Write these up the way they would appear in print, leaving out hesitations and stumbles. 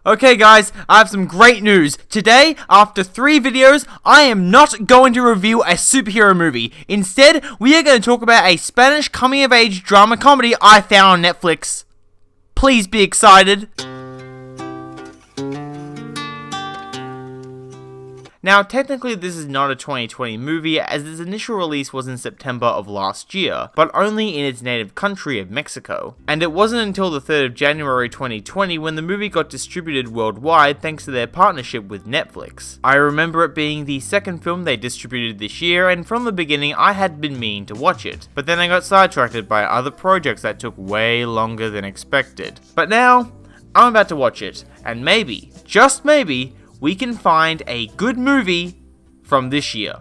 Okay guys, I have some great news. Today, after 3 videos, I am not going to review a superhero movie. Instead, we are going to talk about a Spanish coming-of-age drama comedy I found on Netflix. Please be excited. Now, technically this is not a 2020 movie, as its initial release was in September of last year, but only in its native country of Mexico. And it wasn't until the 3rd of January 2020 when the movie got distributed worldwide thanks to their partnership with Netflix. I remember it being the second film they distributed this year, and from the beginning I had been meaning to watch it, but then I got sidetracked by other projects that took way longer than expected. But now, I'm about to watch it, and maybe, just maybe, we can find a good movie from this year.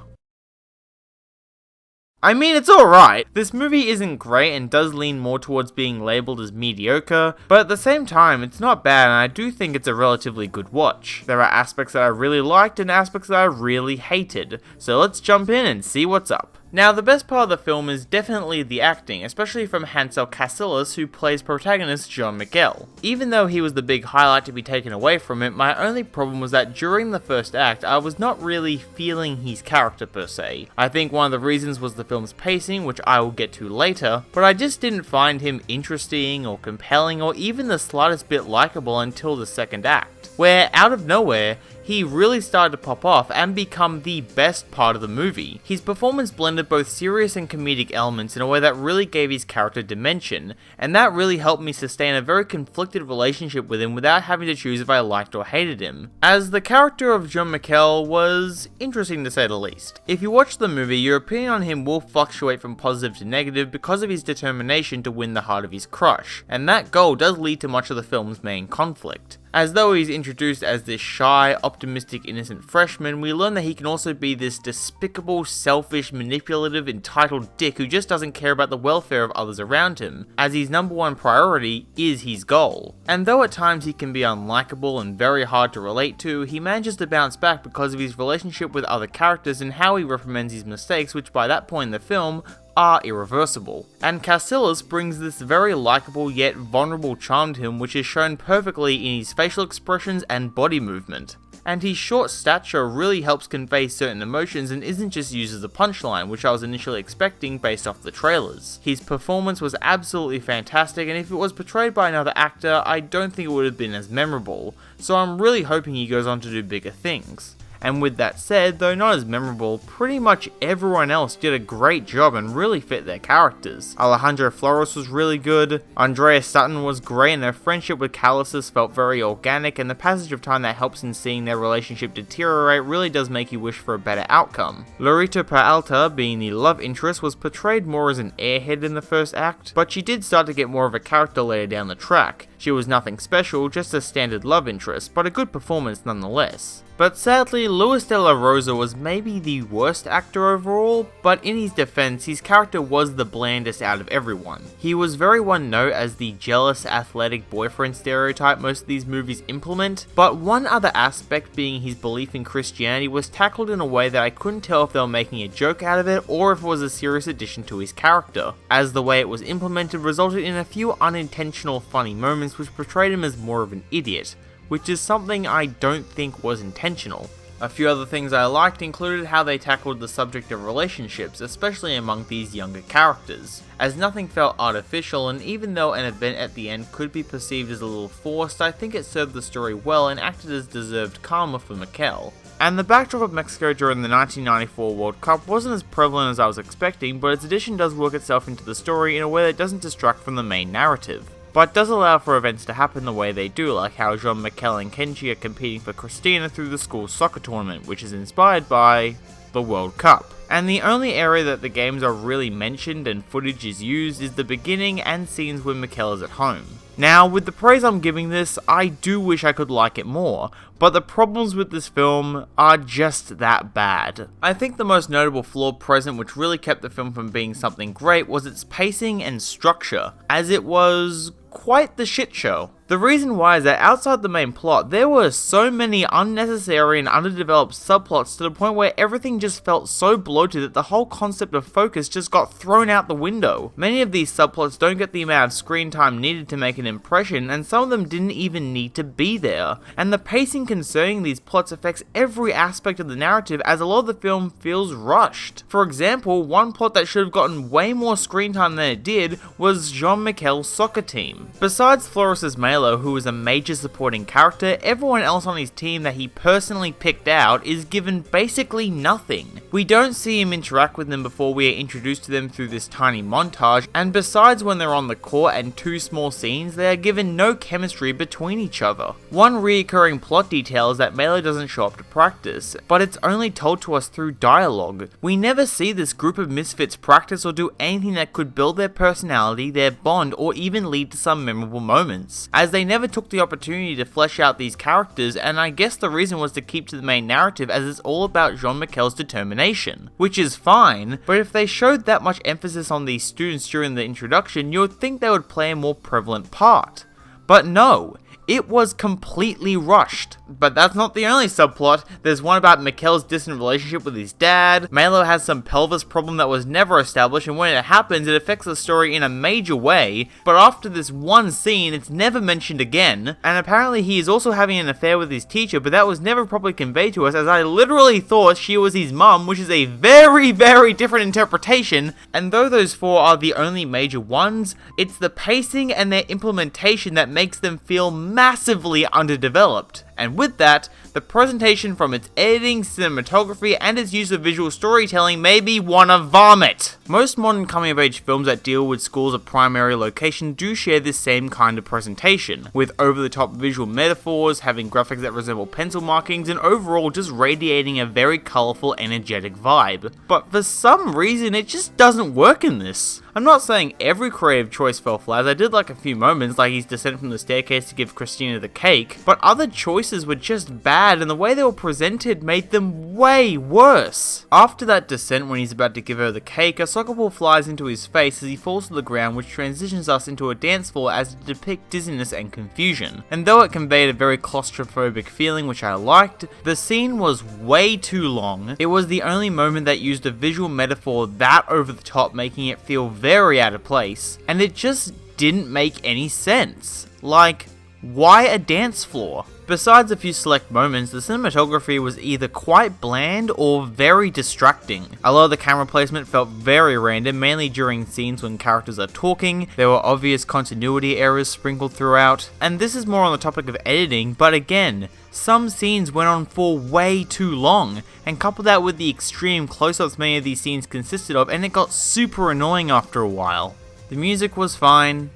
I mean, it's alright. This movie isn't great and does lean more towards being labelled as mediocre, but at the same time, it's not bad and I do think it's a relatively good watch. There are aspects that I really liked and aspects that I really hated, so let's jump in and see what's up. Now, the best part of the film is definitely the acting, especially from Hansel Casillas, who plays protagonist John Miguel. Even though he was the big highlight to be taken away from it, my only problem was that during the first act, I was not really feeling his character per se. I think one of the reasons was the film's pacing, which I will get to later, but I just didn't find him interesting or compelling or even the slightest bit likable until the second act, where out of nowhere, he really started to pop off and become the best part of the movie. His performance blended both serious and comedic elements in a way that really gave his character dimension, and that really helped me sustain a very conflicted relationship with him without having to choose if I liked or hated him, as the character of John Miguel was interesting to say the least. If you watch the movie, your opinion on him will fluctuate from positive to negative because of his determination to win the heart of his crush, and that goal does lead to much of the film's main conflict. As though he's introduced as this shy, optimistic, innocent freshman, we learn that he can also be this despicable, selfish, manipulative, entitled dick who just doesn't care about the welfare of others around him, as his number one priority is his goal. And though at times he can be unlikable and very hard to relate to, he manages to bounce back because of his relationship with other characters and how he reprimands his mistakes, which by that point in the film, are irreversible. And Casillas brings this very likable yet vulnerable charm to him, which is shown perfectly in his facial expressions and body movement. And his short stature really helps convey certain emotions and isn't just used as a punchline, which I was initially expecting based off the trailers. His performance was absolutely fantastic, and if it was portrayed by another actor, I don't think it would have been as memorable, so I'm really hoping he goes on to do bigger things. And with that said, though not as memorable, pretty much everyone else did a great job and really fit their characters. Alejandro Flores was really good, Andrea Sutton was great, and their friendship with Casillas felt very organic, and the passage of time that helps in seeing their relationship deteriorate really does make you wish for a better outcome. Lorita Peralta, being the love interest, was portrayed more as an airhead in the first act, but she did start to get more of a character later down the track. She was nothing special, just a standard love interest, but a good performance nonetheless. But sadly, Luis de la Rosa was maybe the worst actor overall, but in his defense, his character was the blandest out of everyone. He was very one note as the jealous, athletic boyfriend stereotype most of these movies implement, but one other aspect being his belief in Christianity was tackled in a way that I couldn't tell if they were making a joke out of it or if it was a serious addition to his character, as the way it was implemented resulted in a few unintentional funny moments which portrayed him as more of an idiot, which is something I don't think was intentional. A few other things I liked included how they tackled the subject of relationships, especially among these younger characters, as nothing felt artificial, and even though an event at the end could be perceived as a little forced, I think it served the story well and acted as deserved karma for Miguel. And the backdrop of Mexico during the 1994 World Cup wasn't as prevalent as I was expecting, but its addition does work itself into the story in a way that doesn't distract from the main narrative, but does allow for events to happen the way they do, like how Jean Miguel and Kenji are competing for Cristina through the school's soccer tournament, which is inspired by the World Cup. And the only area that the games are really mentioned and footage is used is the beginning and scenes when Miguel is at home. Now, with the praise I'm giving this, I do wish I could like it more, but the problems with this film are just that bad. I think the most notable flaw present which really kept the film from being something great was its pacing and structure, as it was quite the shit show. The reason why is that outside the main plot, there were so many unnecessary and underdeveloped subplots to the point where everything just felt so bloated that the whole concept of focus just got thrown out the window. Many of these subplots don't get the amount of screen time needed to make an impression, and some of them didn't even need to be there. And the pacing concerning these plots affects every aspect of the narrative, as a lot of the film feels rushed. For example, one plot that should have gotten way more screen time than it did was Jean-Michel soccer team. Besides Floris's Melo, who is a major supporting character, everyone else on his team that he personally picked out is given basically nothing. We don't see him interact with them before we are introduced to them through this tiny montage, and besides when they're on the court and 2 small scenes, they are given no chemistry between each other. One reoccurring plot detail is that Melo doesn't show up to practice, but it's only told to us through dialogue. We never see this group of misfits practice or do anything that could build their personality, their bond, or even lead to some memorable moments, as they never took the opportunity to flesh out these characters, and I guess the reason was to keep to the main narrative, as it's all about Jean-Michel's determination. Which is fine, but if they showed that much emphasis on these students during the introduction, you would think they would play a more prevalent part. But no, it was completely rushed. But that's not the only subplot. There's one about Mikkel's distant relationship with his dad. Melo has some pelvis problem that was never established, and when it happens, it affects the story in a major way, but after this one scene, it's never mentioned again. And apparently he is also having an affair with his teacher, but that was never properly conveyed to us, as I literally thought she was his mum, which is a very, very different interpretation. And though those 4 are the only major ones, it's the pacing and their implementation that makes them feel massively underdeveloped. And with that, the presentation from its editing, cinematography, and its use of visual storytelling made me wanna vomit! Most modern coming-of-age films that deal with schools of primary location do share this same kind of presentation, with over-the-top visual metaphors, having graphics that resemble pencil markings, and overall just radiating a very colourful, energetic vibe. But for some reason, it just doesn't work in this. I'm not saying every creative choice fell flat, as I did like a few moments, like his descent from the staircase to give Christina the cake, but other choices were just bad, and the way they were presented made them way worse. After that descent, when he's about to give her the cake, a soccer ball flies into his face as he falls to the ground, which transitions us into a dance floor as to depict dizziness and confusion. And though it conveyed a very claustrophobic feeling, which I liked, the scene was way too long. It was the only moment that used a visual metaphor that over the top, making it feel very out of place, and it just didn't make any sense. Like, why a dance floor? Besides a few select moments, the cinematography was either quite bland or very distracting. A lot of the camera placement felt very random, mainly during scenes when characters are talking. There were obvious continuity errors sprinkled throughout, and this is more on the topic of editing, but again, some scenes went on for way too long, and couple that with the extreme close-ups many of these scenes consisted of, and it got super annoying after a while. The music was fine.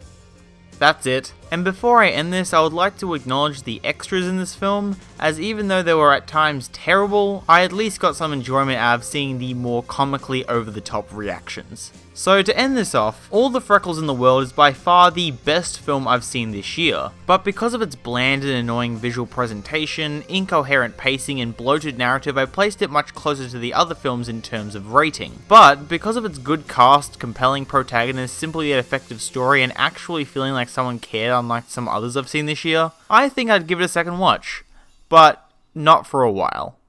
That's it. And before I end this, I would like to acknowledge the extras in this film, as even though they were at times terrible, I at least got some enjoyment out of seeing the more comically over-the-top reactions. So to end this off, All the Freckles in the World is by far the best film I've seen this year, but because of its bland and annoying visual presentation, incoherent pacing, and bloated narrative, I placed it much closer to the other films in terms of rating. But because of its good cast, compelling protagonist, simple yet effective story, and actually feeling like someone cared unlike some others I've seen this year, I think I'd give it a second watch. But not for a while.